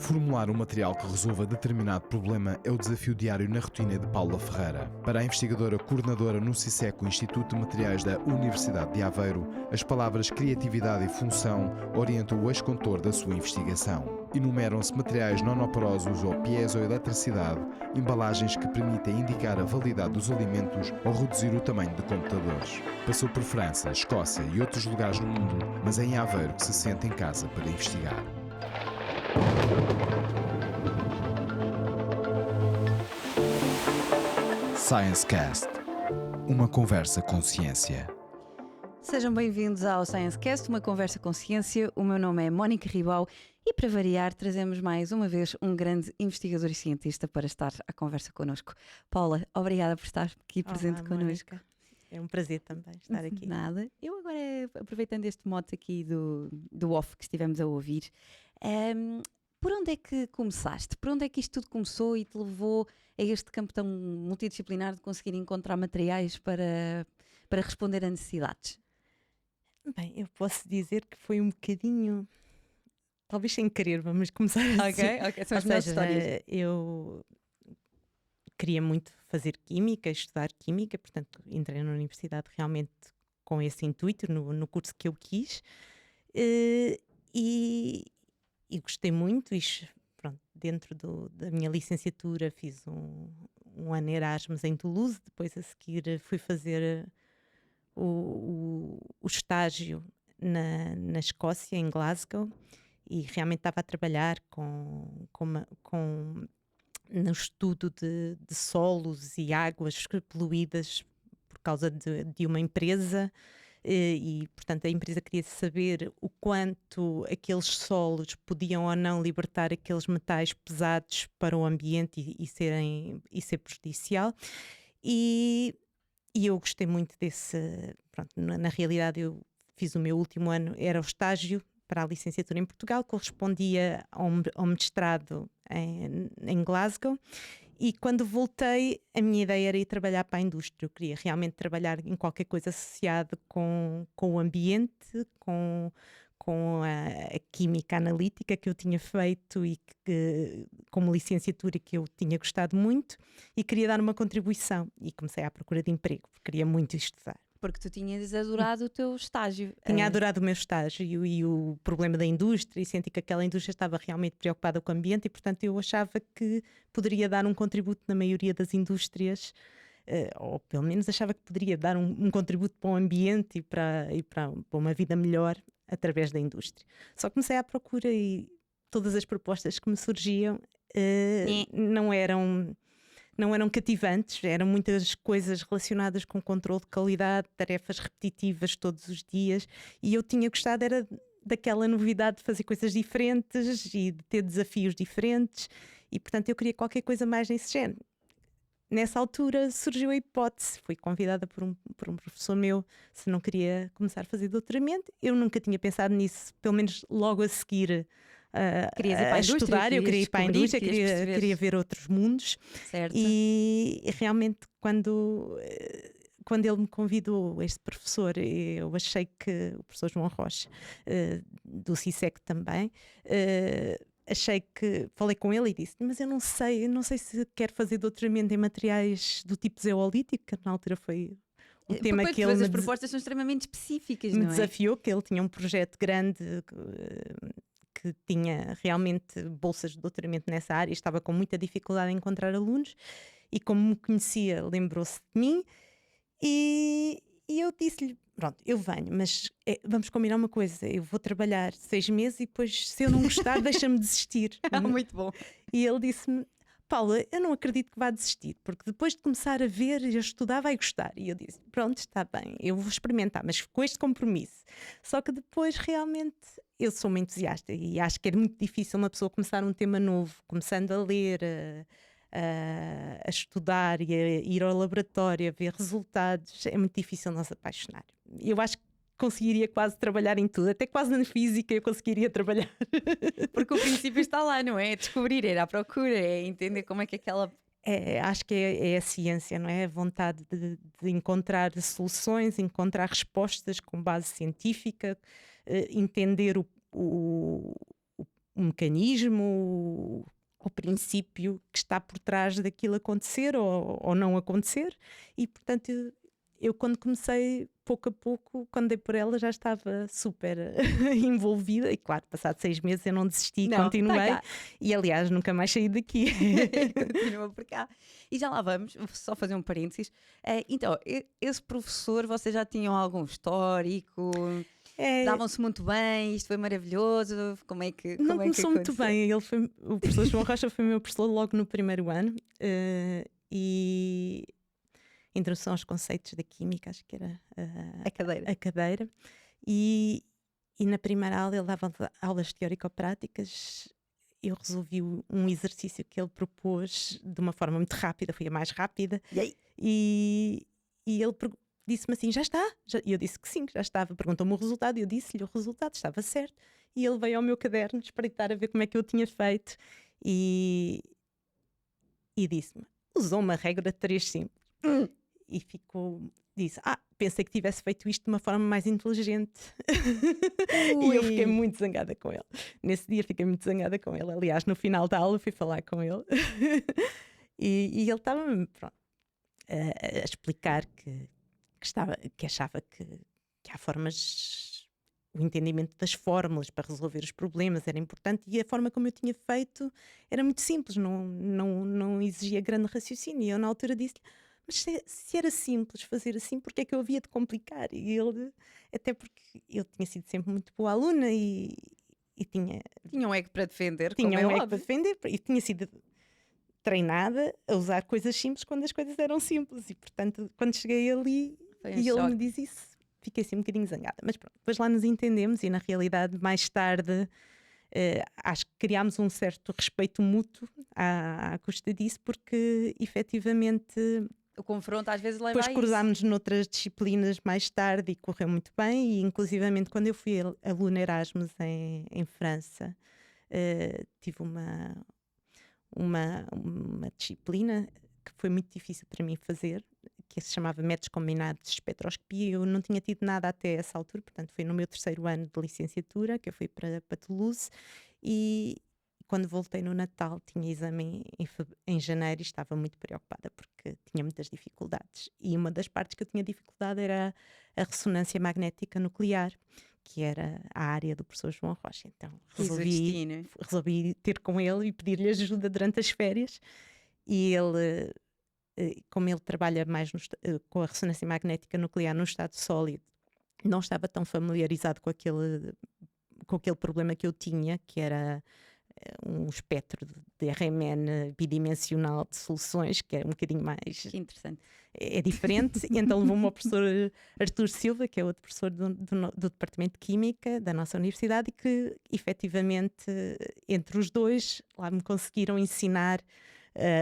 Formular um material que resolva determinado problema é o desafio diário na rotina de Paula Ferreira. Para a investigadora coordenadora no CISEC, o Instituto de Materiais da Universidade de Aveiro, as palavras criatividade e função orientam o ex-contor da sua investigação. Enumeram-se materiais nonoporosos ou piezoeletricidade, embalagens que permitem indicar a validade dos alimentos ou reduzir o tamanho de computadores. Passou por França, Escócia e outros lugares no mundo, mas é em Aveiro que se sente em casa para investigar. ScienceCast, uma conversa com ciência. Sejam bem-vindos ao ScienceCast, uma conversa com ciência. O meu nome é Mónica Ribau e, para variar, trazemos mais uma vez um grande investigador e cientista para estar à conversa connosco. Paula, obrigada por estar aqui presente connosco. Mónica. É um prazer também estar aqui. Nada. Eu agora, aproveitando este mote aqui do off que estivemos a ouvir, por onde é que começaste? Por onde é que isto tudo começou e te levou a este campo tão multidisciplinar de conseguir encontrar materiais para responder a necessidades? Bem, eu posso dizer que foi um bocadinho, talvez sem querer, vamos começar assim. Ok, são as Ou melhores seja, histórias. eu queria muito fazer química, estudar química, portanto entrei na universidade realmente com esse intuito, no curso que eu quis, e gostei muito. Pronto, dentro da minha licenciatura fiz um ano Erasmus em Toulouse, depois a seguir fui fazer o estágio na Escócia, em Glasgow, e realmente estava a trabalhar no estudo de solos e águas poluídas por causa de uma empresa. E, portanto, a empresa queria saber o quanto aqueles solos podiam ou não libertar aqueles metais pesados para o ambiente e ser prejudicial. E eu gostei muito desse. Pronto, na realidade, eu fiz o meu último ano, era o estágio para a licenciatura em Portugal, correspondia ao mestrado em Glasgow. E quando voltei, a minha ideia era ir trabalhar para a indústria. Eu queria realmente trabalhar em qualquer coisa associada com o ambiente, com a química analítica que eu tinha feito e que, como licenciatura, que eu tinha gostado muito, e queria dar uma contribuição. E comecei à procura de emprego, porque queria muito estudar. Porque tu tinhas adorado o teu estágio. Tinha adorado o meu estágio e o problema da indústria, e senti que aquela indústria estava realmente preocupada com o ambiente, e portanto eu achava que poderia dar um contributo na maioria das indústrias, ou pelo menos achava que poderia dar um contributo para o ambiente e para uma vida melhor através da indústria. Só comecei à procura e todas as propostas que me surgiam não eram cativantes, eram muitas coisas relacionadas com controle de qualidade, tarefas repetitivas todos os dias, e eu tinha gostado era daquela novidade de fazer coisas diferentes e de ter desafios diferentes, e portanto eu queria qualquer coisa mais nesse género. Nessa altura surgiu a hipótese, fui convidada por um professor meu se não queria começar a fazer doutoramento. Eu nunca tinha pensado nisso, pelo menos logo a seguir a estudar. Eu queria ir para a indústria, queria ver outros mundos. Certo. E realmente quando ele me convidou, este professor, eu achei que o professor João Rocha, do CISEC também, falei com ele e disse: mas eu não sei se quero fazer doutoramento em materiais do tipo zeolítico, que na altura foi o tema que ele as propostas são extremamente específicas, me não é? desafiou, que ele tinha um projeto grande que tinha realmente bolsas de doutoramento nessa área, estava com muita dificuldade em encontrar alunos, e como me conhecia, lembrou-se de mim, e eu disse-lhe: pronto, eu venho, mas vamos combinar uma coisa, eu vou trabalhar 6 meses e depois, se eu não gostar, deixa-me desistir. Muito bom. E ele disse-me: Paula, eu não acredito que vá desistir, porque depois de começar a ver e a estudar vai gostar. E eu disse: pronto, está bem, eu vou experimentar, mas com este compromisso. Só que depois realmente eu sou uma entusiasta e acho que é muito difícil uma pessoa começar um tema novo, começando a ler, a estudar e a ir ao laboratório, a ver resultados. É muito difícil não se apaixonar. Eu acho que conseguiria quase trabalhar em tudo, até quase na física eu conseguiria trabalhar. Porque o princípio está lá, não é? É descobrir, é ir à procura, é entender como é que aquela... Acho que é a ciência, não é? A vontade de encontrar soluções, encontrar respostas com base científica, entender o o mecanismo, o princípio que está por trás daquilo acontecer ou não acontecer, e portanto eu quando comecei, pouco a pouco, quando dei por ela, já estava super envolvida, e claro, passado 6 meses eu não desisti, Não, continuei, tá cá. e aliás nunca mais saí daqui. Continua por cá. E já lá vamos, vou só fazer um parênteses. Então, esse professor, vocês já tinham algum histórico? É, Davam-se muito bem, isto foi maravilhoso. Como é que não como é que começou muito aconteceu? bem. O professor João Rocha foi meu professor logo no primeiro ano, e introdução aos conceitos da química, acho que era A cadeira. a cadeira. E na primeira aula ele dava aulas teórico-práticas. Eu resolvi um exercício que ele propôs de uma forma muito rápida, foi a mais rápida, E aí? e ele disse-me assim: já está? E eu disse que sim, que já estava. Perguntou-me o resultado e eu disse-lhe o resultado, estava certo. E ele veio ao meu caderno espreitar a ver como é que eu tinha feito e disse-me: usou uma regra de 3 simples. E disse: pensei que tivesse feito isto de uma forma mais inteligente. E eu fiquei Ui. muito zangada com ele. Nesse dia fiquei muito zangada com ele. Aliás, no final da aula fui falar com ele. E ele estava a explicar que achava que há formas, o entendimento das fórmulas para resolver os problemas era importante, e a forma como eu tinha feito era muito simples, não exigia grande raciocínio. E eu na altura disse-lhe: mas se era simples fazer assim, porque é que eu havia de complicar? E ele, até porque eu tinha sido sempre muito boa aluna e tinha Tinha um ego para defender, como tinha é um ego para óbvio. defender, e tinha sido treinada a usar coisas simples quando as coisas eram simples, e portanto quando cheguei ali Foi um e ele me choque. diz isso, fiquei assim um bocadinho zangada. Mas pronto, depois lá nos entendemos, e na realidade mais tarde acho que criámos um certo respeito mútuo à custa disso, porque efetivamente O confronto às vezes leva depois a isso. cruzámos noutras disciplinas mais tarde e correu muito bem. E inclusivamente quando eu fui aluna Erasmus em França, tive uma disciplina que foi muito difícil para mim fazer, que se chamava Métodos Combinados de Espectroscopia. Eu não tinha tido nada até essa altura, portanto foi no meu 3º ano de licenciatura que eu fui para Toulouse, e quando voltei no Natal tinha exame em janeiro e estava muito preocupada porque tinha muitas dificuldades, e uma das partes que eu tinha dificuldade era a ressonância magnética nuclear, que era a área do professor João Rocha. Então Quis o destino. resolvi ter com ele e pedir-lhe ajuda durante as férias. E ele, como ele trabalha mais com a ressonância magnética nuclear no estado sólido, não estava tão familiarizado com aquele problema que eu tinha, que era um espectro de RMN bidimensional de soluções, que é um bocadinho mais... Que interessante. É diferente. E então levou-me ao professor Artur Silva, que é outro professor do Departamento de Química da nossa universidade, e que efetivamente entre os dois lá me conseguiram ensinar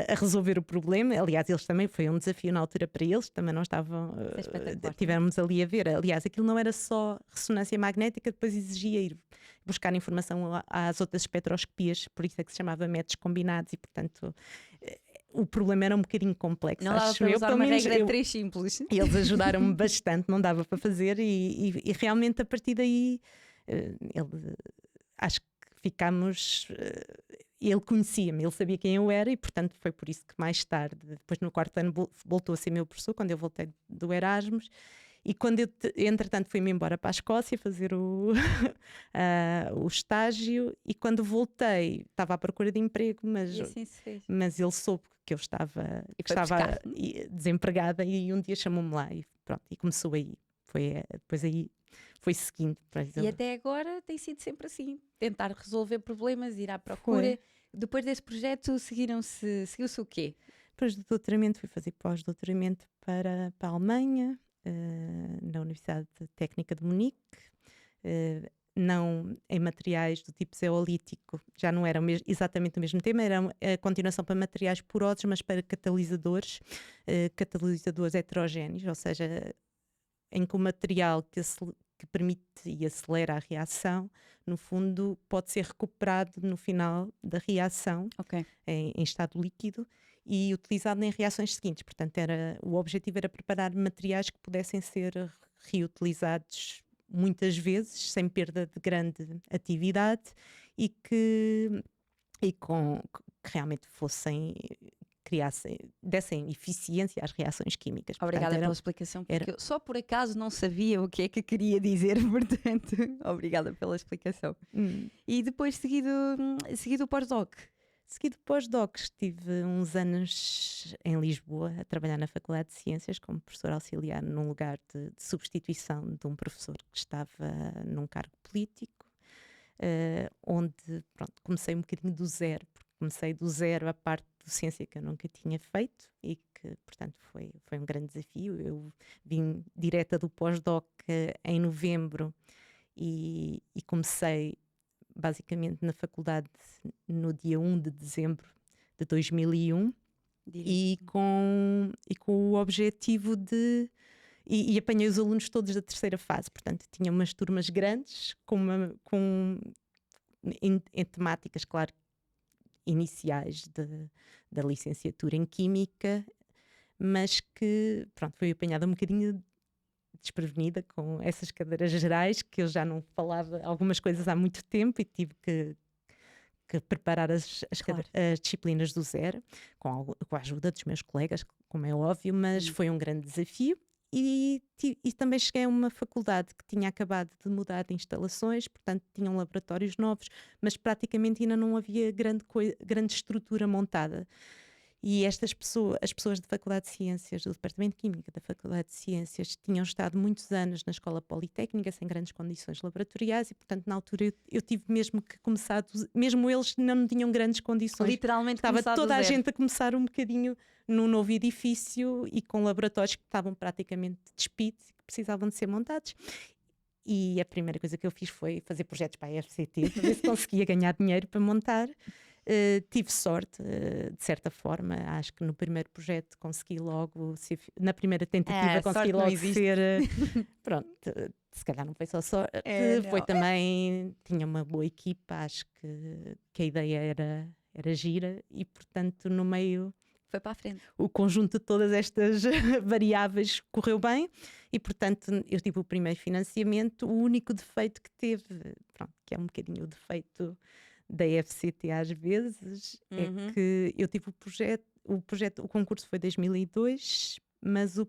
a resolver o problema. Aliás, eles também, foi um desafio na altura para eles, também não estavam, Foi espetacular. tivemos ali a ver. Aliás, aquilo não era só ressonância magnética, depois exigia ir buscar informação às outras espectroscopias, por isso é que se chamava métodos combinados, e portanto o problema era um bocadinho complexo. Não dava acho para eu, usar pelo uma menos regra de 3 simples. eles ajudaram-me bastante, não dava para fazer, e realmente a partir daí acho que ficámos. Ele conhecia-me, ele sabia quem eu era, e portanto foi por isso que mais tarde, depois no 4º ano, voltou a ser meu professor, quando eu voltei do Erasmus. E quando eu, entretanto, fui-me embora para a Escócia fazer o estágio, e quando voltei estava à procura de emprego, E assim se fez. mas ele soube que eu estava, E foi buscar. desempregada, e um dia chamou-me lá e pronto, e começou aí. Depois aí foi seguindo. E até agora tem sido sempre assim. Tentar resolver problemas, ir à procura. Foi. Depois desse projeto seguiu-se o quê? Depois do doutoramento fui fazer pós-doutoramento para a Alemanha, na Universidade Técnica de Munique, não em materiais do tipo zeolítico, já não era exatamente o mesmo tema, era a continuação para materiais porosos, mas para catalisadores heterogéneos, ou seja, em que o material que permite e acelera a reação, no fundo, pode ser recuperado no final da reação, em estado líquido, e utilizado em reações seguintes. Portanto, o objetivo era preparar materiais que pudessem ser reutilizados muitas vezes, sem perda de grande atividade, que realmente dessem eficiência às reações químicas. Obrigada Portanto, pela explicação, porque eu só por acaso não sabia o que é que queria dizer, portanto, obrigada pela explicação. E depois, seguido o pós-doc. Seguido pós-doc, estive uns anos em Lisboa a trabalhar na Faculdade de Ciências como professor auxiliar num lugar de substituição de um professor que estava num cargo político, onde comecei um bocadinho do zero, porque comecei do zero a parte de docência que eu nunca tinha feito e que, portanto, foi um grande desafio. Eu vim direta do pós-doc em novembro e comecei basicamente na faculdade no dia 1 de dezembro de 2001 e com o objetivo de... E apanhei os alunos todos da terceira fase, portanto tinha umas turmas grandes em temáticas, claro, iniciais da licenciatura em Química, mas que, fui apanhada um bocadinho desprevenida com essas cadeiras gerais, que eu já não falava algumas coisas há muito tempo e tive que preparar as disciplinas do zero, com a ajuda dos meus colegas, como é óbvio, mas foi um grande desafio. E também cheguei a uma faculdade que tinha acabado de mudar de instalações, portanto tinham laboratórios novos, mas praticamente ainda não havia grande estrutura montada. E as pessoas da Faculdade de Ciências, do Departamento de Química da Faculdade de Ciências, tinham estado muitos anos na Escola Politécnica, sem grandes condições laboratoriais, e portanto na altura eu tive mesmo que começar, mesmo eles não tinham grandes condições. Literalmente estava toda a gente a começar um bocadinho num novo edifício e com laboratórios que estavam praticamente despidos e que precisavam de ser montados. E a primeira coisa que eu fiz foi fazer projetos para a FCT, para ver se conseguia ganhar dinheiro para montar. Tive sorte, de certa forma. Acho que no primeiro projeto consegui logo, na primeira tentativa consegui logo ser. Pronto, se calhar não foi só sorte, foi também. Tinha uma boa equipa, acho que a ideia era gira e, portanto, no meio. Foi para a frente. O conjunto de todas estas variáveis correu bem e, portanto, eu tive o primeiro financiamento. O único defeito que teve, que é um bocadinho o defeito da FCT às vezes, é que eu tive o concurso foi em 2002, mas o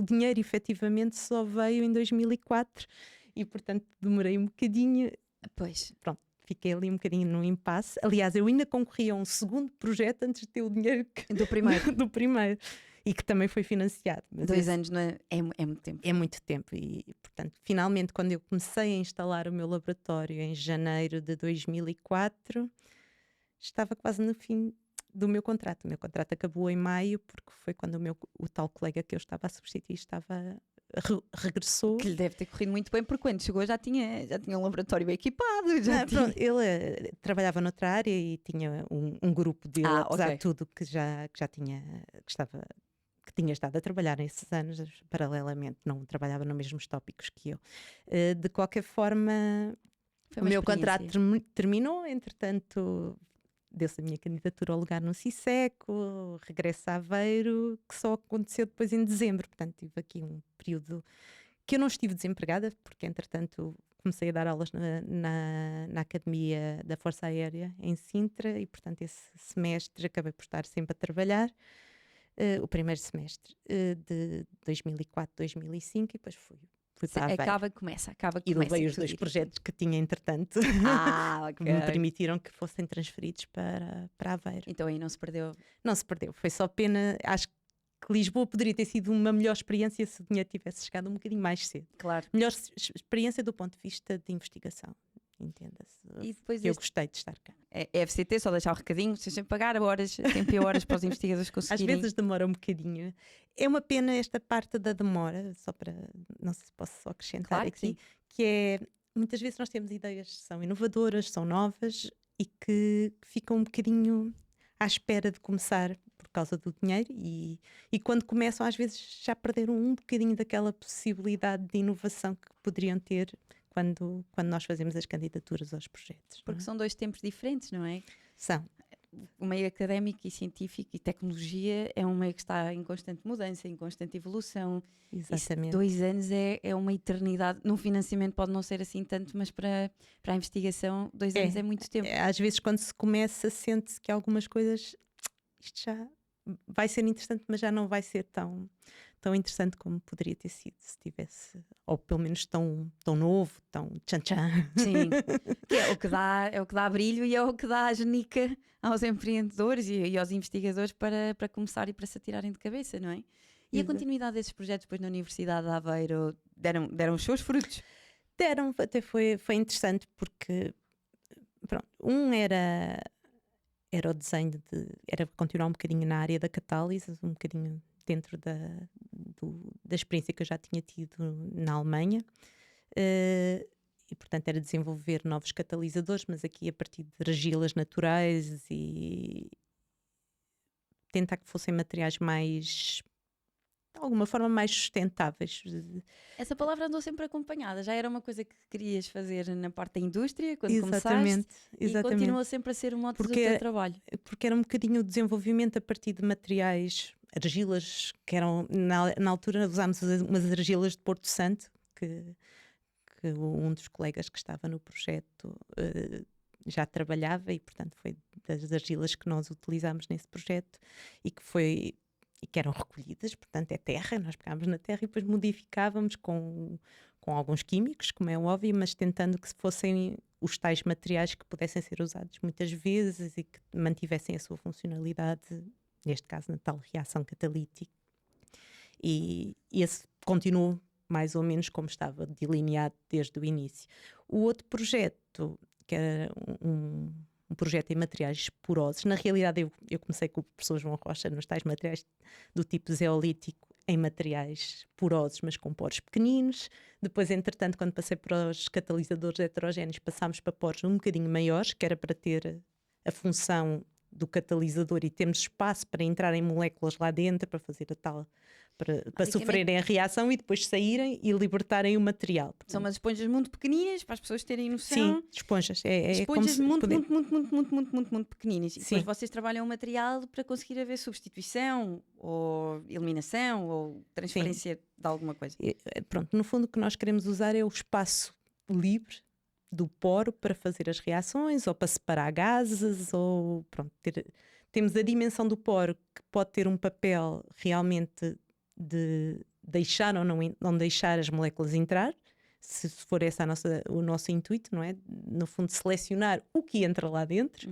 dinheiro efetivamente só veio em 2004 e, portanto, demorei um bocadinho. Pois. Fiquei ali um bocadinho num impasse. Aliás, eu ainda concorri a um segundo projeto antes de ter o dinheiro do primeiro. E que também foi financiado. Mas 2 anos não é muito tempo. É muito tempo. E, portanto, finalmente, quando eu comecei a instalar o meu laboratório em janeiro de 2004, estava quase no fim do meu contrato. O meu contrato acabou em maio, porque foi quando o tal colega que eu estava a substituir regressou. Que lhe deve ter corrido muito bem, porque quando chegou já tinha um laboratório equipado. Ele trabalhava noutra área e tinha um grupo dele, apesar de tudo, que tinha estado a trabalhar nesses anos, paralelamente, não trabalhava nos mesmos tópicos que eu. De qualquer forma, o meu contrato terminou, entretanto, deu-se a minha candidatura ao lugar no CISECO, regresso a Aveiro, que só aconteceu depois em dezembro. Portanto, tive aqui um período que eu não estive desempregada, porque entretanto comecei a dar aulas na Academia da Força Aérea em Sintra e, portanto, esse semestre acabei por estar sempre a trabalhar. O primeiro semestre de 2004, 2005 e depois fui para Aveiro. Acaba e começa. E levei os 2 projetos que tinha entretanto que me permitiram que fossem transferidos para Aveiro. Então aí não se perdeu? Não se perdeu, foi só pena. Acho que Lisboa poderia ter sido uma melhor experiência se o dinheiro tivesse chegado um bocadinho mais cedo. Claro. Melhor experiência do ponto de vista de investigação. Entenda-se. E depois eu gostei de estar cá. É FCT, só deixar o recadinho, sem sempre pagar horas, tempo e horas para os investigadores conseguirem. Às vezes demora um bocadinho. É uma pena esta parte da demora, só para, não sei se posso só acrescentar aqui, que é, muitas vezes nós temos ideias que são inovadoras, são novas e que ficam um bocadinho à espera de começar por causa do dinheiro e quando começam às vezes já perderam um bocadinho daquela possibilidade de inovação que poderiam ter quando nós fazemos as candidaturas aos projetos. Porque são 2 tempos diferentes, não é? São. o meio académico e científico e tecnologia é um meio que está em constante mudança, em constante evolução. Exatamente. 2 anos é uma eternidade. No financiamento pode não ser assim tanto, mas para a investigação 2 anos é muito tempo. Às vezes quando se começa sente-se que algumas coisas, isto já vai ser interessante, mas já não vai ser tão interessante como poderia ter sido se tivesse, ou pelo menos tão novo, tão tchan-tchan. Sim, que é o que dá brilho e é o que dá a genica aos empreendedores e aos investigadores para começar e para se atirarem de cabeça, não é? E a continuidade desses projetos depois na Universidade de Aveiro deram os seus frutos? Deram, até foi interessante porque pronto, era o desenho era continuar um bocadinho na área da catálise, um bocadinho dentro da experiência que eu já tinha tido na Alemanha, e portanto era desenvolver novos catalisadores, mas aqui a partir de argilas naturais e tentar que fossem materiais mais, de alguma forma, mais sustentáveis. Essa palavra andou sempre acompanhada, já era uma coisa que querias fazer na parte da indústria quando Exatamente. começaste e continua sempre a ser o mote do teu trabalho. Porque era um bocadinho o desenvolvimento a partir de materiais, argilas, que eram, na altura usámos umas argilas de Porto Santo, que um dos colegas que estava no projeto já trabalhava e portanto foi das argilas que nós utilizámos nesse projeto e que eram recolhidas, portanto é terra, nós pegámos na terra e depois modificávamos com alguns químicos, como é óbvio, mas tentando que fossem os tais materiais que pudessem ser usados muitas vezes e que mantivessem a sua funcionalidade, neste caso na tal reação catalítica. E esse continuou mais ou menos como estava delineado desde o início. O outro projeto, que era um projeto em materiais porosos, na realidade eu comecei com o professor João Rocha nos tais materiais do tipo zeolítico em materiais porosos, mas com poros pequeninos. Depois, entretanto, quando passei para os catalisadores heterogéneos, passámos para poros um bocadinho maiores, que era para ter a função do catalisador e termos espaço para entrarem moléculas lá dentro, para fazer a tal, para sofrerem a reação e depois saírem e libertarem o material. São umas esponjas muito pequeninas para as pessoas terem noção. Sim, esponjas. Esponjas muito pequeninas. E Sim. depois vocês trabalham o material para conseguir haver substituição ou eliminação ou transferência de alguma coisa. Pronto, no fundo o que nós queremos usar é o espaço livre do poro para fazer as reações ou para separar gases ou pronto, temos a dimensão do poro que pode ter um papel realmente de deixar ou não deixar as moléculas entrar, se for esse o nosso intuito, não é? No fundo, selecionar o que entra lá dentro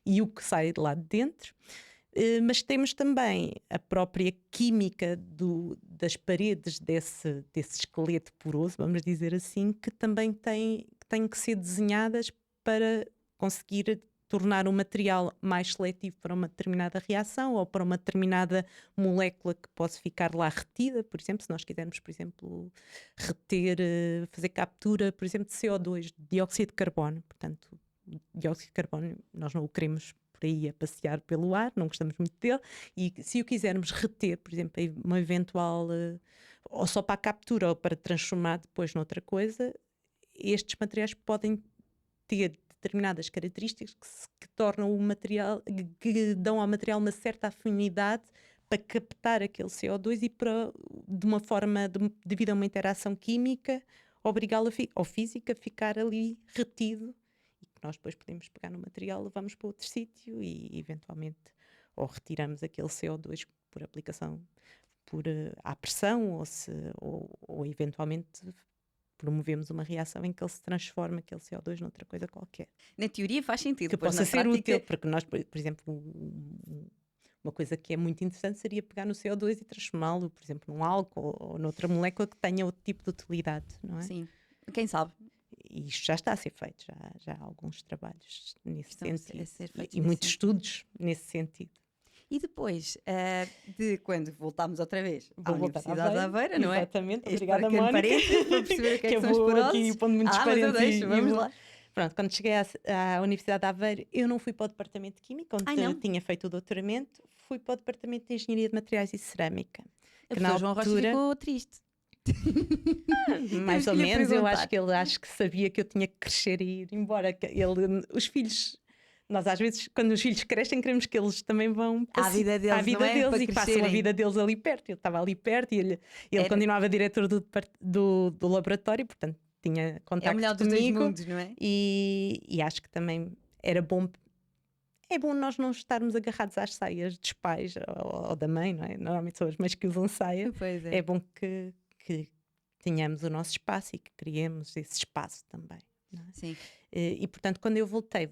e o que sai de lá de dentro. Mas temos também a própria química das paredes desse esqueleto poroso, vamos dizer assim, que também têm que ser desenhadas para conseguir tornar o material mais seletivo para uma determinada reação ou para uma determinada molécula que possa ficar lá retida. Por exemplo, se nós quisermos, por exemplo, fazer captura, por exemplo, de CO2, de dióxido de carbono. Portanto, o dióxido de carbono nós não o queremos por aí a passear pelo ar, não gostamos muito dele, e se o quisermos reter, por exemplo, uma eventual, ou só para a captura ou para transformar depois noutra coisa, estes materiais podem ter determinadas características que tornam o material, que dão ao material uma certa afinidade para captar aquele CO2 e para, de uma forma, devido a uma interação química, obrigá-lo ou física a ficar ali retido. E que nós depois podemos pegar no material, levamos para outro sítio e eventualmente ou retiramos aquele CO2 por aplicação à pressão ou eventualmente promovemos uma reação em que ele se transforma aquele CO2 noutra coisa qualquer. Na teoria faz sentido. Que possa ser útil, porque nós, por exemplo, uma coisa que é muito interessante seria pegar no CO2 e transformá-lo, por exemplo, num álcool ou noutra molécula que tenha outro tipo de utilidade, não é? Sim, quem sabe. E isto já está a ser feito, já há alguns trabalhos nesse sentido e muitos estudos nesse sentido. E depois de quando voltámos outra vez à Vou Universidade de Aveiro, não é? Exatamente, obrigada, Mónica. Para perceber o que é que são os porosos. Aqui pondo muitos parênteses. Vamos lá. Pronto, quando cheguei à Universidade de Aveiro, eu não fui para o departamento de Química, onde tinha feito o doutoramento, fui para o departamento de Engenharia de Materiais e Cerâmica. Que na João Rocha ficou triste. Mais ou menos, eu acho que ele sabia que eu tinha que crescer e ir embora. Os filhos Nós às vezes, quando os filhos crescem, queremos que eles também vão À vida deles, à vida não é? deles Para e que passam a crescerem. vida deles ali perto. Eu estava ali perto e ele Era- continuava diretor do laboratório, portanto tinha É o contacto melhor dos dois comigo mundos, não é? e acho que também era bom. É bom nós não estarmos agarrados às saias dos pais ou da mãe, não é? Normalmente são as mães que usam saia. Pois É bom que tenhamos o nosso espaço e que criemos esse espaço também. Não é? Sim. E portanto, quando eu voltei,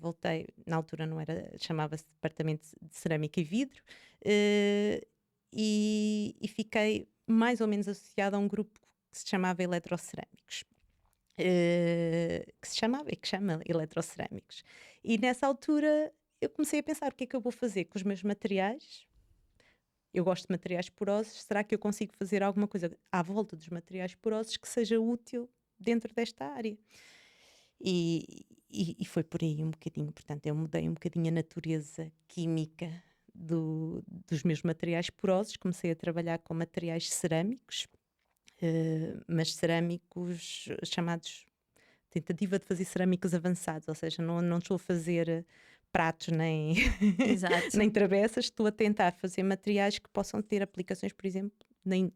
na altura não era, chamava-se Departamento de Cerâmica e Vidro, e fiquei mais ou menos associada a um grupo que se chamava Eletrocerâmicos. Que se chamava e que chama Eletrocerâmicos. E nessa altura eu comecei a pensar o que é que eu vou fazer com os meus materiais. Eu gosto de materiais porosos, será que eu consigo fazer alguma coisa à volta dos materiais porosos que seja útil dentro desta área? E foi por aí um bocadinho, portanto eu mudei um bocadinho a natureza química dos meus materiais porosos, comecei a trabalhar com materiais cerâmicos, mas cerâmicos chamados, tentativa de fazer cerâmicos avançados, ou seja, não estou a fazer pratos nem, Exato. nem travessas, estou a tentar fazer materiais que possam ter aplicações, por exemplo,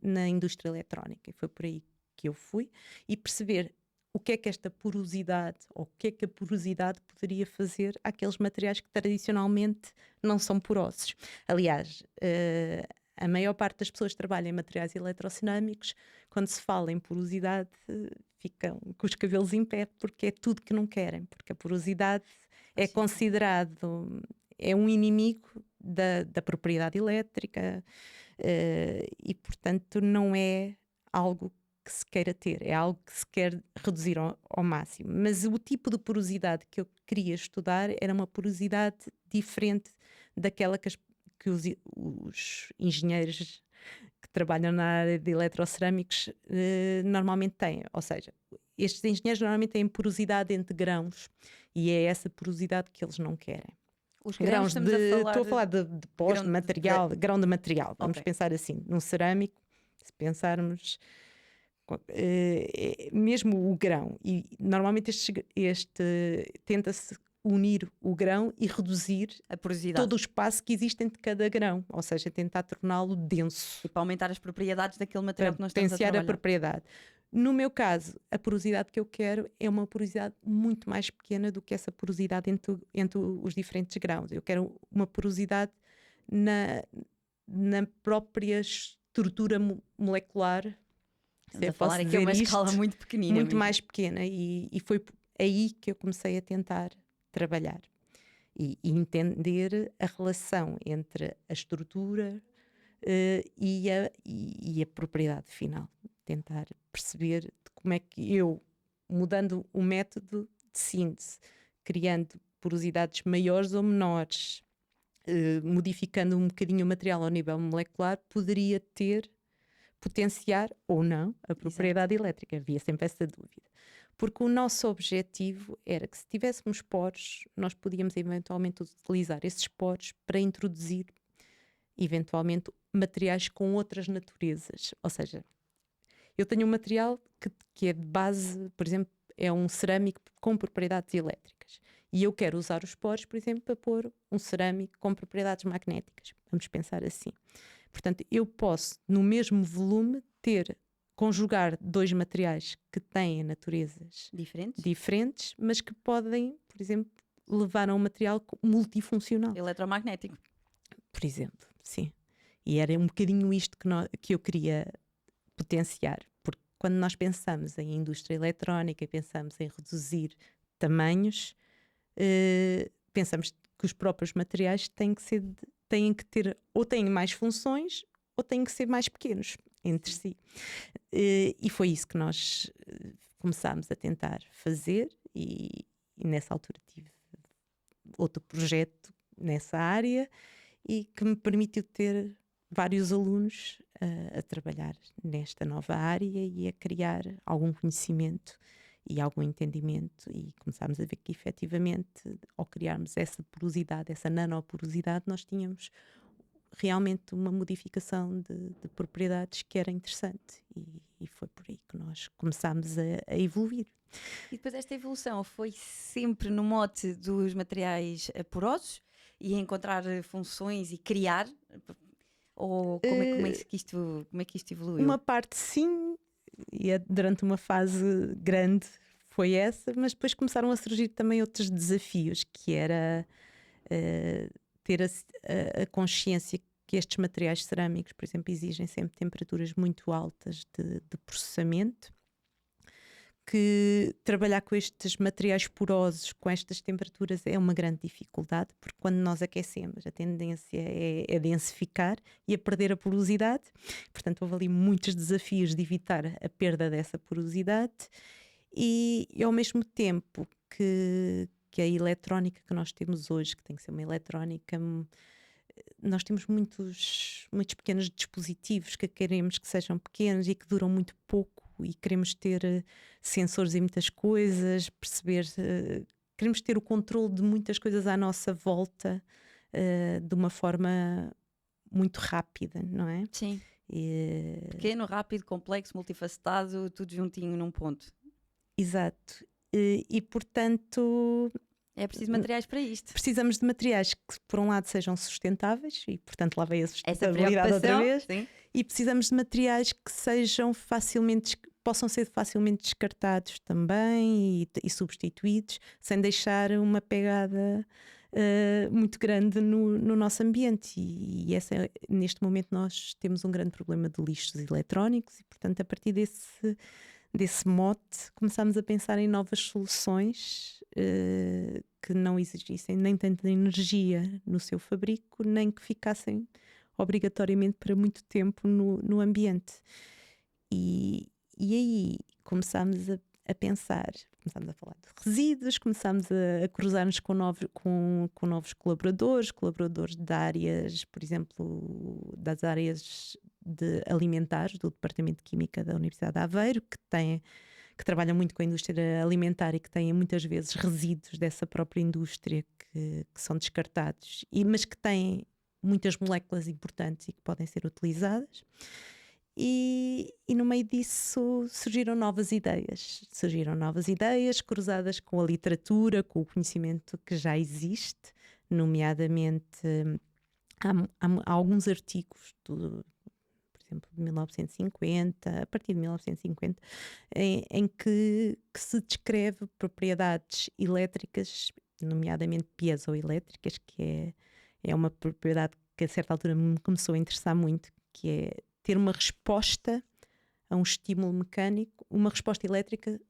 na indústria eletrónica. E foi por aí que eu fui e perceber o que é que esta porosidade, ou o que é que a porosidade poderia fazer àqueles materiais que tradicionalmente não são porosos. Aliás, a maior parte das pessoas que trabalham em materiais eletrocerâmicos, quando se fala em porosidade, ficam com os cabelos em pé, porque é tudo que não querem, porque a porosidade é considerado, é um inimigo da propriedade elétrica, e portanto não é algo que se queira ter, é algo que se quer reduzir ao máximo. Mas o tipo de porosidade que eu queria estudar era uma porosidade diferente daquela que os engenheiros que trabalham na área de eletrocerâmicos normalmente têm. Ou seja, estes engenheiros normalmente têm porosidade entre grãos e é essa porosidade que eles não querem. Os grãos estamos a falar estou a falar de pós, grão de material, grão de material. Vamos Ok. pensar assim, num cerâmico, se pensarmos mesmo o grão, e normalmente tenta-se unir o grão e reduzir a porosidade. todo o espaço que existe entre cada grão, ou seja, tentar torná-lo denso. E para aumentar as propriedades daquele material que Para nós estamos a potenciar a trabalhar. propriedade. No meu caso, a porosidade que eu quero é uma porosidade muito mais pequena do que essa porosidade entre os diferentes grãos. Eu quero uma porosidade na própria estrutura molecular. Estamos a falar aqui a uma escala muito pequenina. Muito mesmo. mais pequena. E foi aí que eu comecei a tentar trabalhar. E entender a relação entre a estrutura e a propriedade final. Tentar perceber como é que eu, mudando o método de síntese, criando porosidades maiores ou menores, modificando um bocadinho o material ao nível molecular, poderia potenciar ou não a propriedade elétrica. Havia sempre essa dúvida. Porque o nosso objetivo era que, se tivéssemos poros, nós podíamos eventualmente utilizar esses poros para introduzir eventualmente materiais com outras naturezas. Ou seja, eu tenho um material que é de base, por exemplo, é um cerâmico com propriedades elétricas. E eu quero usar os poros, por exemplo, para pôr um cerâmico com propriedades magnéticas. Vamos pensar assim. Portanto, eu posso, no mesmo volume, conjugar dois materiais que têm naturezas diferentes, mas que podem, por exemplo, levar a um material multifuncional. Eletromagnético. Por exemplo, sim. E era um bocadinho isto que eu queria potenciar, porque quando nós pensamos em indústria eletrónica e pensamos em reduzir tamanhos, pensamos que os próprios materiais têm que ter, ou têm mais funções, ou têm que ser mais pequenos entre si. E foi isso que nós começámos a tentar fazer, e nessa altura tive outro projeto nessa área, e que me permitiu ter vários alunos a trabalhar nesta nova área e a criar algum conhecimento e algum entendimento, e começámos a ver que efetivamente, ao criarmos essa porosidade, essa nanoporosidade, nós tínhamos realmente uma modificação de propriedades que era interessante, e foi por aí que nós começámos a evoluir. E depois esta evolução foi sempre no mote dos materiais porosos e encontrar funções e criar? Ou como é que isto evoluiu? Uma parte sim, e durante uma fase grande foi essa, mas depois começaram a surgir também outros desafios, que era ter a consciência que estes materiais cerâmicos, por exemplo, exigem sempre temperaturas muito altas de processamento, que trabalhar com estes materiais porosos, com estas temperaturas, é uma grande dificuldade, porque quando nós aquecemos, a tendência é densificar e a perder a porosidade. Portanto, houve ali muitos desafios de evitar a perda dessa porosidade, e ao mesmo tempo que a eletrónica que nós temos hoje, que tem que ser uma eletrónica, nós temos muitos pequenos dispositivos que queremos que sejam pequenos e que duram muito pouco, e queremos ter sensores em muitas coisas, queremos ter o controle de muitas coisas à nossa volta de uma forma muito rápida, não é? Sim. Pequeno, rápido, complexo, multifacetado, tudo juntinho num ponto. Exato. E portanto... É preciso materiais para isto. Precisamos de materiais que, por um lado, sejam sustentáveis, e portanto lá vem a sustentabilidade outra vez. Sim. E precisamos de materiais que possam ser facilmente descartados também e substituídos, sem deixar uma pegada muito grande no nosso ambiente. E neste momento nós temos um grande problema de lixos eletrónicos, e portanto a partir desse mote começámos a pensar em novas soluções que não exigissem nem tanta energia no seu fabrico, nem que ficassem obrigatoriamente para muito tempo no ambiente. E aí começámos a pensar, começámos a falar de resíduos, começámos a cruzar-nos com novos colaboradores de áreas, por exemplo, das áreas de alimentares do Departamento de Química da Universidade de Aveiro, que trabalham muito com a indústria alimentar e que têm muitas vezes resíduos dessa própria indústria que são descartados, mas que têm muitas moléculas importantes e que podem ser utilizadas. E no meio disso surgiram novas ideias cruzadas com a literatura, com o conhecimento que já existe, nomeadamente há alguns artigos por exemplo, de 1950, a partir de 1950, em que se descreve propriedades elétricas, nomeadamente piezoelétricas, que é uma propriedade que a certa altura me começou a interessar muito, que é ter uma resposta a um estímulo mecânico, uma resposta elétrica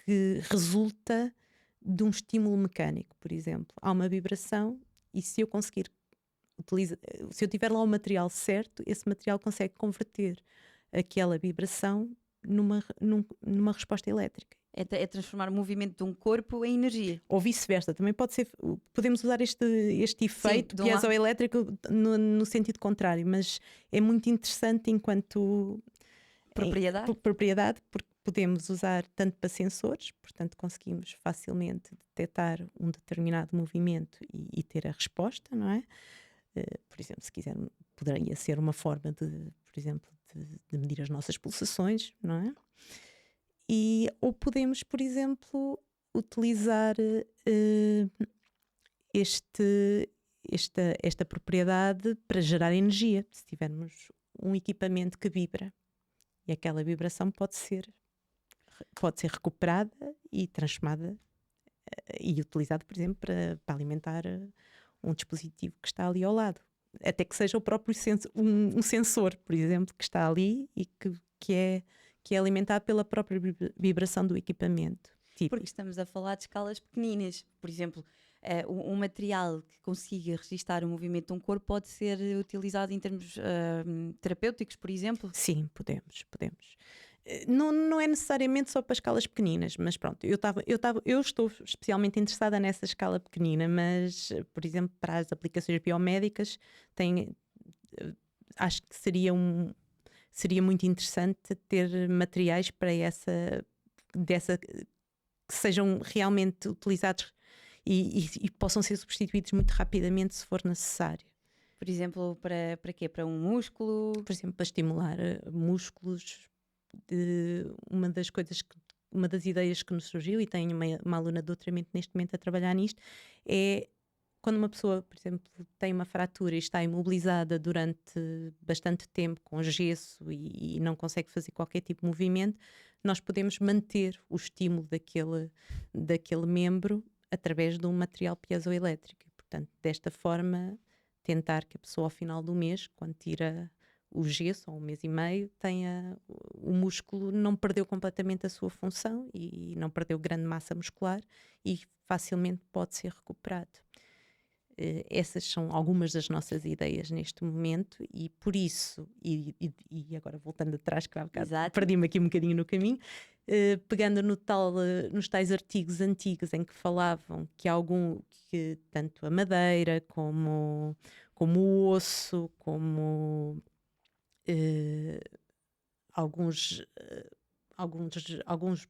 que resulta de um estímulo mecânico, por exemplo. Há uma vibração, e se eu tiver lá o material certo, esse material consegue converter aquela vibração numa resposta elétrica. É transformar o movimento de um corpo em energia. Ou vice-versa, também podemos usar este efeito piezoelétrico no sentido contrário, mas é muito interessante enquanto propriedade, porque podemos usar tanto para sensores, portanto conseguimos facilmente detectar um determinado movimento e ter a resposta, não é? Por exemplo, se quiser, poderia ser uma forma por exemplo, de medir as nossas pulsações, não é? Ou podemos, por exemplo, utilizar esta propriedade para gerar energia. Se tivermos um equipamento que vibra, e aquela vibração pode ser recuperada e transformada e utilizada, por exemplo, para alimentar um dispositivo que está ali ao lado. Até que seja o próprio um sensor, por exemplo, que está ali e que é alimentado pela própria vibração do equipamento. Porque estamos a falar de escalas pequeninas. Por exemplo, um material que consiga registar o movimento de um corpo pode ser utilizado em termos terapêuticos, por exemplo? Sim, podemos. Não é necessariamente só para escalas pequeninas, mas pronto, eu estou especialmente interessada nessa escala pequenina, mas, por exemplo, para as aplicações biomédicas, acho que seria muito interessante ter materiais para que sejam realmente utilizados e possam ser substituídos muito rapidamente se for necessário. Por exemplo, para quê? Para um músculo? Por exemplo, para estimular músculos. Uma das ideias que nos surgiu, e tenho uma aluna de doutoramento neste momento a trabalhar nisto, é quando uma pessoa, por exemplo, tem uma fratura e está imobilizada durante bastante tempo com gesso e não consegue fazer qualquer tipo de movimento, nós podemos manter o estímulo daquele membro através de um material piezoelétrico. E, portanto, desta forma, tentar que a pessoa ao final do mês, quando tira o gesso, ou um mês e meio, o músculo não perdeu completamente a sua função e não perdeu grande massa muscular e facilmente pode ser recuperado. Essas são algumas das nossas ideias neste momento e por isso, e agora voltando atrás, que há bocado perdi-me aqui um bocadinho no caminho, pegando nos tais artigos antigos em que falavam que tanto a madeira como o osso, como alguns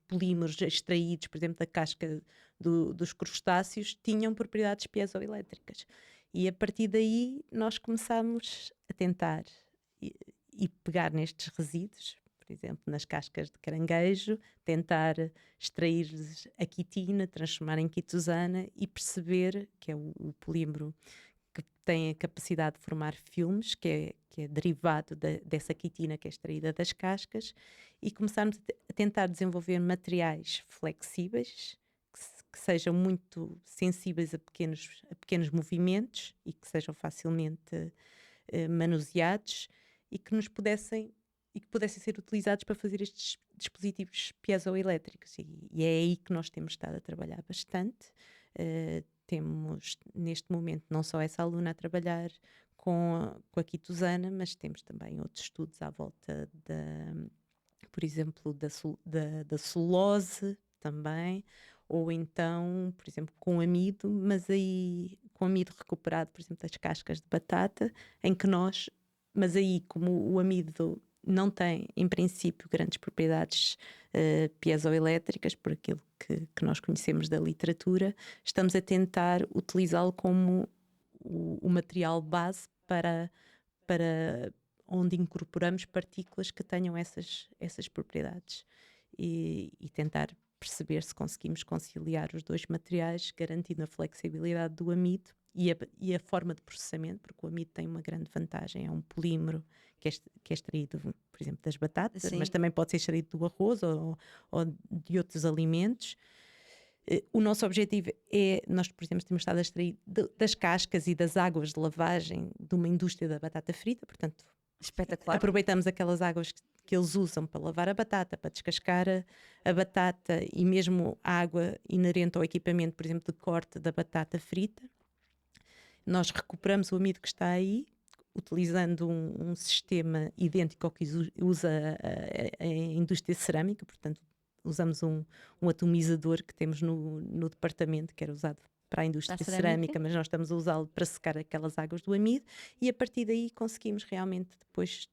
polímeros extraídos, por exemplo, da casca dos crustáceos, tinham propriedades piezoelétricas. E a partir daí nós começámos a tentar e pegar nestes resíduos, por exemplo, nas cascas de caranguejo, tentar extrair a quitina, transformar em quitosana e perceber que é o polímero que tem a capacidade de formar filmes, que é derivado dessa quitina que é extraída das cascas, e começarmos a tentar desenvolver materiais flexíveis que sejam muito sensíveis a pequenos movimentos e que sejam facilmente manuseados e que pudessem ser utilizados para fazer estes dispositivos piezoelétricos. E é aí que nós temos estado a trabalhar bastante. Temos neste momento não só essa aluna a trabalhar com a quitosana, mas temos também outros estudos à volta por exemplo, da celulose também, ou então, por exemplo, com amido, mas aí com amido recuperado, por exemplo, das cascas de batata, mas aí como o amido não tem, em princípio, grandes propriedades piezoelétricas, por aquilo que nós conhecemos da literatura, estamos a tentar utilizá-lo como o material base para onde incorporamos partículas que tenham essas propriedades e tentar perceber se conseguimos conciliar os dois materiais, garantindo a flexibilidade do amido e a forma de processamento, porque o amido tem uma grande vantagem, é um polímero que é extraído, por exemplo, das batatas, Sim. mas também pode ser extraído do arroz ou de outros alimentos. O nosso objetivo nós, por exemplo, temos estado a extrair das cascas e das águas de lavagem de uma indústria da batata frita, portanto, espetacular. Aproveitamos aquelas águas que eles usam para lavar a batata, para descascar a batata e mesmo a água inerente ao equipamento, por exemplo, de corte da batata frita. Nós recuperamos o amido que está aí, utilizando um sistema idêntico ao que usa a indústria cerâmica, portanto, usamos um atomizador que temos no departamento, que era usado para a indústria cerâmica, mas nós estamos a usá-lo para secar aquelas águas do amido e a partir daí conseguimos realmente depois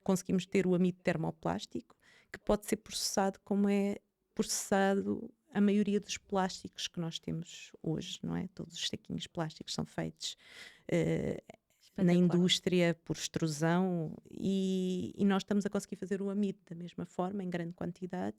conseguimos ter o amido termoplástico que pode ser processado como é processado a maioria dos plásticos que nós temos hoje, não é? Todos os saquinhos plásticos são feitos na indústria por extrusão e nós estamos a conseguir fazer o amido da mesma forma, em grande quantidade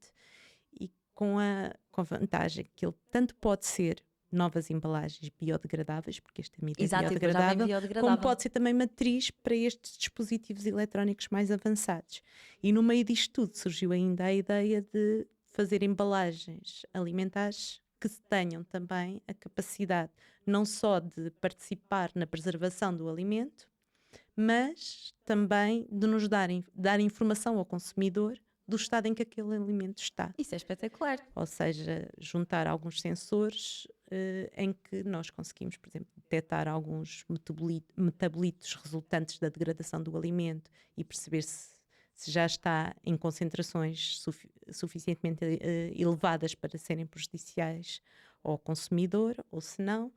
e com a vantagem que ele tanto pode ser novas embalagens biodegradáveis, porque este amido é biodegradável, como pode ser também matriz para estes dispositivos eletrónicos mais avançados. E no meio disto tudo surgiu ainda a ideia de fazer embalagens alimentares que tenham também a capacidade não só de participar na preservação do alimento, mas também de nos dar informação ao consumidor do estado em que aquele alimento está. Isso é espetacular. Ou seja, juntar alguns sensores em que nós conseguimos, por exemplo, detectar alguns metabolitos resultantes da degradação do alimento e perceber se já está em concentrações suficientemente elevadas para serem prejudiciais ao consumidor ou se não.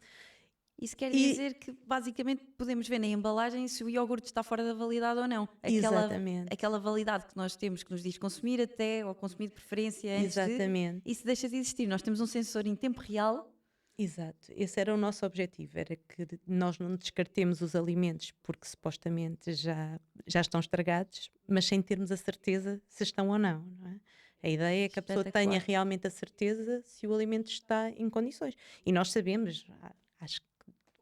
Isso quer dizer que basicamente podemos ver na embalagem se o iogurte está fora da validade ou não. Exatamente. Aquela validade que nós temos que nos diz consumir até ou consumir de preferência antes Exatamente. isso deixa de existir. Nós temos um sensor em tempo real Exato, esse era o nosso objetivo, era que nós não descartemos os alimentos porque supostamente já estão estragados, mas sem termos a certeza se estão ou não, não é? A ideia é que a pessoa tenha Espetacular. realmente a certeza se o alimento está em condições. E nós sabemos, acho que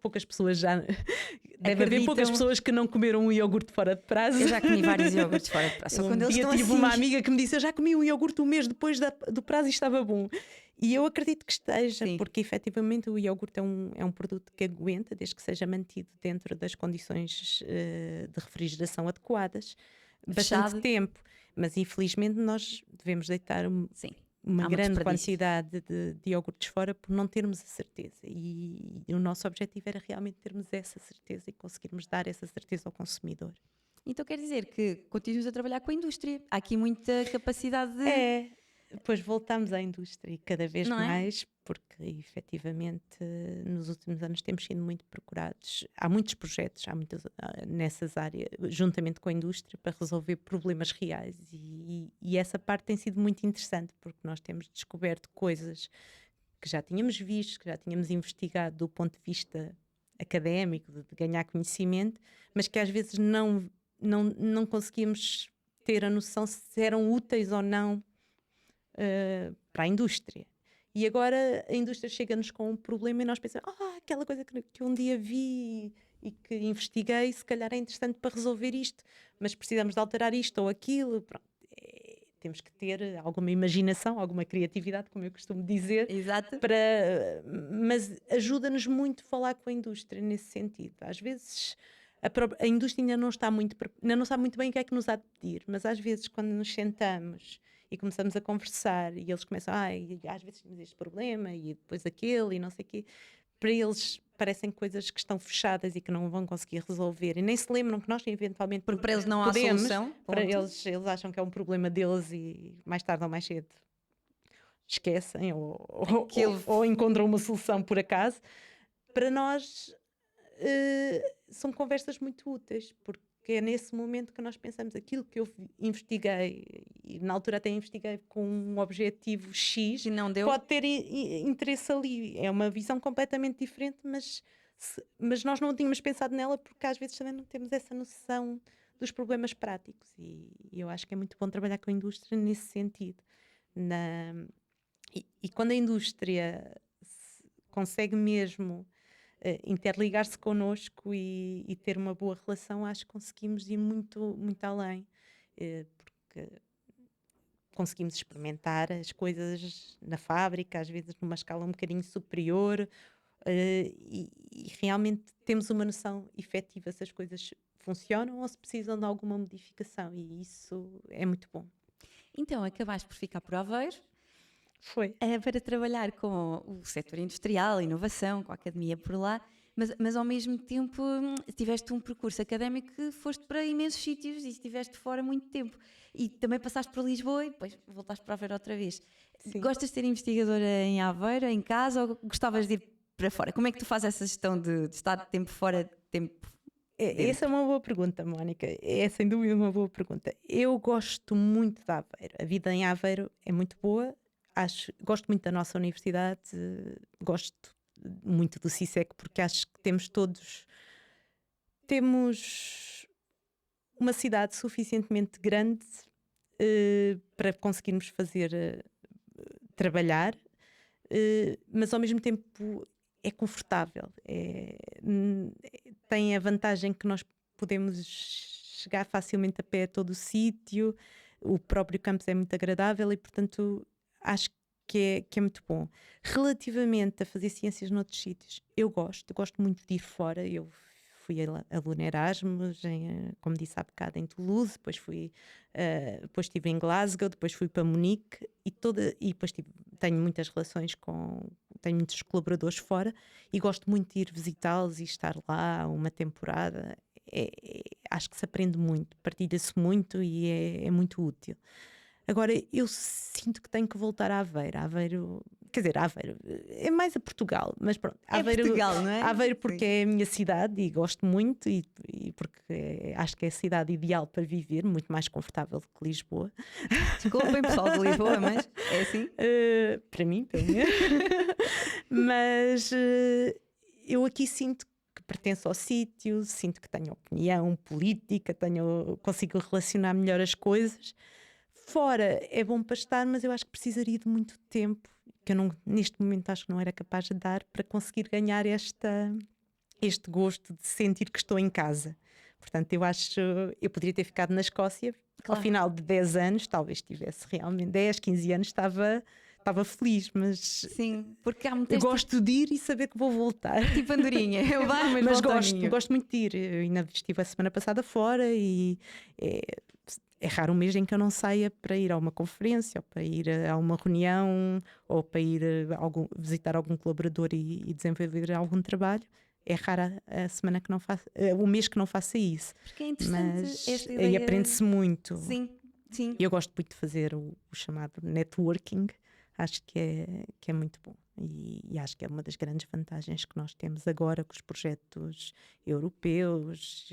poucas pessoas já. Deve haver poucas Acreditam. pessoas que não comeram um iogurte fora de prazo. Eu já comi vários iogurtes fora de prazo. Só quando eles dia estão tive assim. uma amiga que me disse: eu já comi um iogurte um mês depois do prazo e estava bom. E eu acredito que esteja, Sim. porque efetivamente o iogurte é um produto que aguenta, desde que seja mantido dentro das condições de refrigeração adequadas, bastante Fechado. tempo. Mas infelizmente nós devemos deitar Sim. uma Há muito grande desperdício. quantidade de iogurtes fora por não termos a certeza. E o nosso objetivo era realmente termos essa certeza e conseguirmos dar essa certeza ao consumidor. Então quer dizer que continuas a trabalhar com a indústria. Há aqui muita capacidade de. É, depois voltamos à indústria cada vez Não é? mais, porque efetivamente nos últimos anos temos sido muito procurados. Há muitos projetos, nessas áreas, juntamente com a indústria, para resolver problemas reais. E essa parte tem sido muito interessante, porque nós temos descoberto coisas que já tínhamos visto, que já tínhamos investigado do ponto de vista académico, de ganhar conhecimento, mas que às vezes não conseguíamos ter a noção se eram úteis ou não para a indústria. E agora a indústria chega-nos com um problema e nós pensamos, aquela coisa que um dia vi e que investiguei, se calhar é interessante para resolver isto, mas precisamos de alterar isto ou aquilo. Pronto. Temos que ter alguma imaginação, alguma criatividade, como eu costumo dizer, Exato. mas ajuda-nos muito a falar com a indústria nesse sentido. Às vezes a indústria ainda não sabe muito bem o que é que nos há de pedir, mas às vezes quando nos sentamos e começamos a conversar e eles começam, às vezes temos este problema e depois aquele e não sei o quê, para eles parecem coisas que estão fechadas e que não vão conseguir resolver e nem se lembram que nós eventualmente Porque para eles não há podemos, solução. para Ponto. eles acham que é um problema deles e mais tarde ou mais cedo esquecem ou encontram uma solução por acaso. Para nós são conversas muito úteis, porque é nesse momento que nós pensamos aquilo que eu investiguei, e na altura até investiguei com um objetivo X, E não deu. pode ter interesse ali. É uma visão completamente diferente, mas nós não tínhamos pensado nela porque às vezes também não temos essa noção dos problemas práticos. E eu acho que é muito bom trabalhar com a indústria nesse sentido. E quando a indústria consegue mesmo interligar-se connosco e ter uma boa relação, acho que conseguimos ir muito, muito além, porque conseguimos experimentar as coisas na fábrica, às vezes numa escala um bocadinho superior, e realmente temos uma noção efetiva se as coisas funcionam ou se precisam de alguma modificação, e isso é muito bom. Então acabaste por ficar por Aveiro. Foi. Para trabalhar com o setor industrial, inovação, com a academia por lá, mas ao mesmo tempo tiveste um percurso académico que foste para imensos sítios e estiveste fora muito tempo. E também passaste por Lisboa e depois voltaste para Aveiro outra vez. Sim. Gostas de ser investigadora em Aveiro, em casa, ou gostavas de ir para fora? Como é que tu fazes essa gestão de estar de tempo fora, de tempo Essa é uma boa pergunta, Mónica. É sem dúvida uma boa pergunta. Eu gosto muito de Aveiro. A vida em Aveiro é muito boa. Gosto muito da nossa universidade, gosto muito do CISEC porque acho que temos uma cidade suficientemente grande para conseguirmos fazer trabalhar, mas ao mesmo tempo é confortável, tem a vantagem que nós podemos chegar facilmente a pé a todo o sítio, o próprio campus é muito agradável e portanto acho que é muito bom. Relativamente a fazer ciências noutros sítios, eu gosto muito de ir fora. Eu fui aluna Erasmus, como disse há bocado, em Toulouse, depois estive em Glasgow, depois fui para Munique e depois tenho muitas relações tenho muitos colaboradores fora e gosto muito de ir visitá-los e estar lá uma temporada. Acho que se aprende muito, partilha-se muito e é muito útil. Agora, eu sinto que tenho que voltar a Aveiro. Quer dizer, Aveiro é mais a Portugal, mas pronto. Aveiro, Portugal, não é? Aveiro porque Sim. é a minha cidade e gosto muito e porque acho que é a cidade ideal para viver, muito mais confortável do que Lisboa. Desculpem, pessoal de Lisboa, mas é assim. Para mim, pelo menos. Mas eu aqui sinto que pertenço ao sítio, sinto que tenho opinião política, consigo relacionar melhor as coisas. Fora é bom para estar, mas eu acho que precisaria de muito tempo, que eu não, neste momento acho que não era capaz de dar para conseguir ganhar este gosto de sentir que estou em casa. Portanto, eu poderia ter ficado na Escócia, Claro. ao final de 10 anos, talvez tivesse realmente 10, 15 anos, estava feliz, mas Sim, porque há muita eu gosto de ir e saber que vou voltar. tipo andorinha. Eu vou, mas Mas volto ao ninho. gosto muito de ir. Eu ainda estive a semana passada fora e é raro um mês em que eu não saia para ir a uma conferência, ou para ir a uma reunião, ou para ir visitar algum colaborador e desenvolver algum trabalho. É rara a semana que não faço, o mês que não faça isso. Porque é interessante Mas esta aí ideia. aprende-se muito. Sim, sim. Eu gosto muito de fazer o chamado networking. Acho que é muito bom e acho que é uma das grandes vantagens que nós temos agora com os projetos europeus,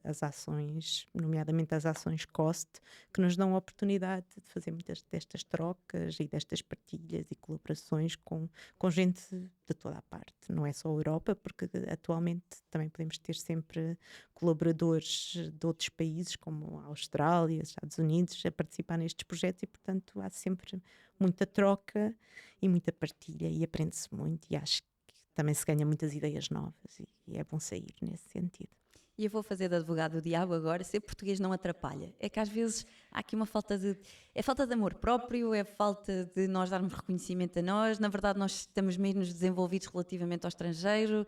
as ações, nomeadamente as ações COST, que nos dão a oportunidade de fazer muitas destas trocas e destas partilhas e colaborações com gente de toda a parte. Não é só a Europa, porque atualmente também podemos ter sempre colaboradores de outros países, como a Austrália, os Estados Unidos, a participar nestes projetos e, portanto, há sempre muita troca e muita partilha e aprende-se muito e acho que também se ganha muitas ideias novas e é bom sair nesse sentido. E eu vou fazer de advogado do diabo agora. Ser português não atrapalha. É que às vezes há aqui uma falta de... É falta de amor próprio, é falta de nós darmos reconhecimento a nós. Na verdade, nós estamos menos desenvolvidos relativamente ao estrangeiro.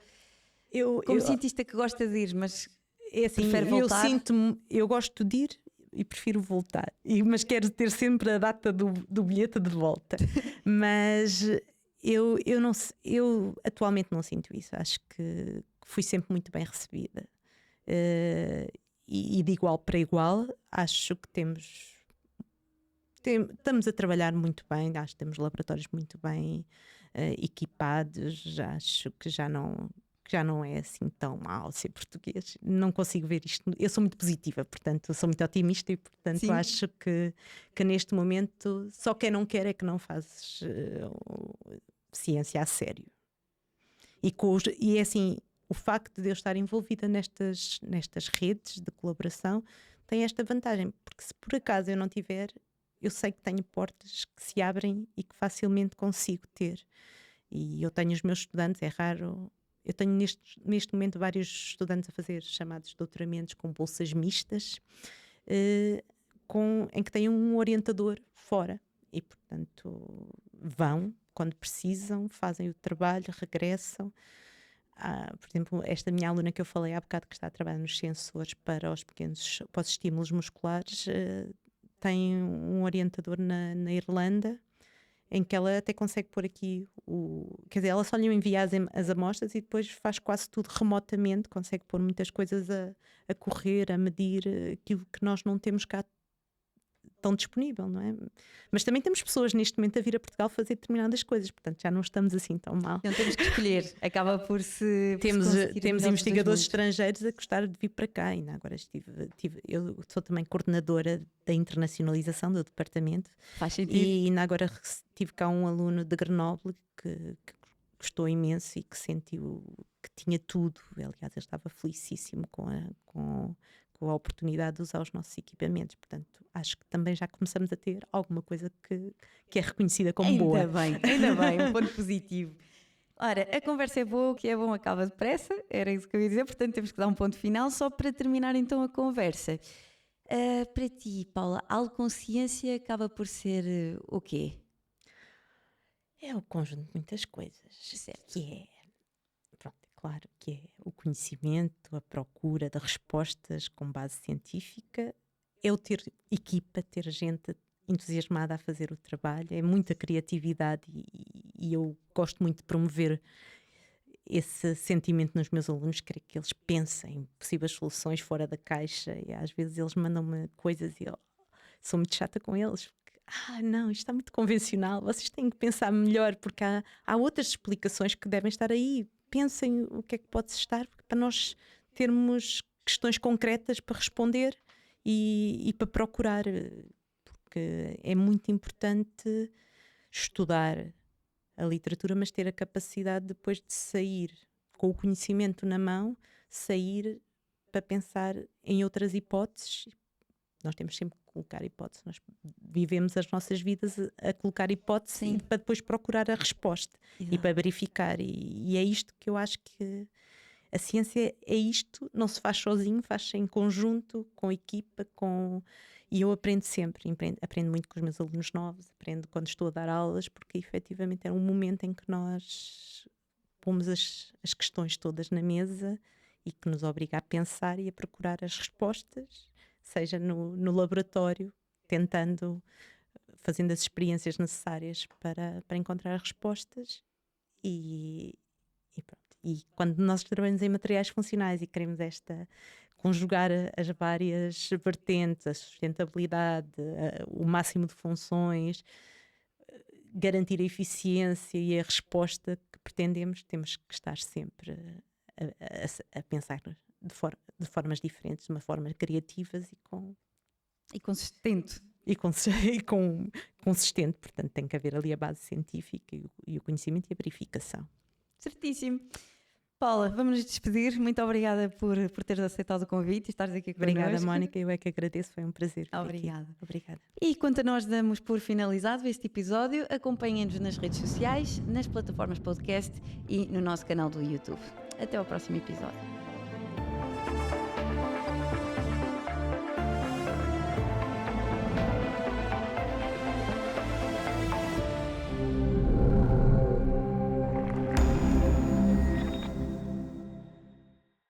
Como cientista que gosta de ir, mas é assim, prefere voltar. Eu gosto de ir e prefiro voltar, mas quero ter sempre a data do bilhete de volta. Mas eu atualmente não sinto isso. Acho que fui sempre muito bem recebida e de igual para igual. Acho que estamos a trabalhar muito bem. Acho que temos laboratórios muito bem equipados. Acho que já não é assim tão mal ser português. Não consigo ver isto. Eu sou muito positiva, portanto, sou muito otimista e, portanto, Sim. acho que neste momento só quem não quer é que não fazes ciência a sério. E é assim, o facto de eu estar envolvida nestas redes de colaboração tem esta vantagem, porque se por acaso eu não tiver, eu sei que tenho portas que se abrem e que facilmente consigo ter. E eu tenho os meus estudantes, é raro... Eu tenho neste momento vários estudantes a fazer chamados doutoramentos com bolsas mistas, em que têm um orientador fora e, portanto, vão quando precisam, fazem o trabalho, regressam. Por exemplo, esta minha aluna que eu falei há bocado, que está a trabalhar nos sensores para os estímulos musculares, tem um orientador na Irlanda, em que ela até consegue pôr aqui quer dizer, ela só lhe envia as amostras e depois faz quase tudo remotamente, consegue pôr muitas coisas a correr, a medir aquilo que nós não temos cá tão disponível, não é? Mas também temos pessoas neste momento a vir a Portugal fazer determinadas coisas, portanto já não estamos assim tão mal. Não temos que escolher, acaba por se... Temos investigadores estrangeiros a gostar de vir para cá. Ainda agora eu sou também coordenadora da internacionalização do departamento. Faz sentido. E ainda agora tive cá um aluno de Grenoble que gostou imenso e que sentiu que tinha tudo. Aliás, ele estava felicíssimo com a oportunidade de usar os nossos equipamentos. Portanto, acho que também já começamos a ter alguma coisa que é reconhecida como boa. Ainda bem, um ponto positivo. Ora, a conversa é boa, o que é bom acaba depressa, era isso que eu ia dizer, portanto temos que dar um ponto final, só para terminar então a conversa. Para ti, Paula, a autoconsciência acaba por ser o quê? É o conjunto de muitas coisas. Certo. Que é, pronto, é claro que é o conhecimento, a procura de respostas com base científica, é o ter equipa, ter gente entusiasmada a fazer o trabalho, é muita criatividade e eu gosto muito de promover esse sentimento nos meus alunos, quero que eles pensem em possíveis soluções fora da caixa e às vezes eles mandam-me coisas e eu sou muito chata com eles, porque não, isto está muito convencional, vocês têm que pensar melhor, porque há outras explicações que devem estar aí. Pensem o que é que pode estar, para nós termos questões concretas para responder e para procurar, porque é muito importante estudar a literatura, mas ter a capacidade depois de sair com o conhecimento na mão, sair para pensar em outras hipóteses. Nós temos sempre que colocar hipóteses, nós vivemos as nossas vidas a colocar hipóteses para depois procurar a resposta. Exato. E para verificar, e é isto que eu acho que a ciência é isto, não se faz sozinho, faz-se em conjunto, com equipa, e eu aprendo sempre, aprendo muito com os meus alunos novos, aprendo quando estou a dar aulas, porque efetivamente é um momento em que nós pomos as questões todas na mesa e que nos obriga a pensar e a procurar as respostas, seja no laboratório, fazendo as experiências necessárias para encontrar respostas e pronto. E quando nós trabalhamos em materiais funcionais e queremos conjugar as várias vertentes, a sustentabilidade, o máximo de funções, garantir a eficiência e a resposta que pretendemos, temos que estar sempre a pensar de formas diferentes, de uma forma criativas e consistente. E consistente, portanto tem que haver ali a base científica e o conhecimento e a verificação. Certíssimo. Paula, vamos nos despedir. Muito obrigada por teres aceitado o convite e estares aqui connosco. Obrigada, Mónica. Eu é que agradeço. Foi um prazer. Obrigada. Obrigada. E quanto a nós damos por finalizado este episódio, acompanhem-nos nas redes sociais, nas plataformas podcast e no nosso canal do YouTube. Até ao próximo episódio.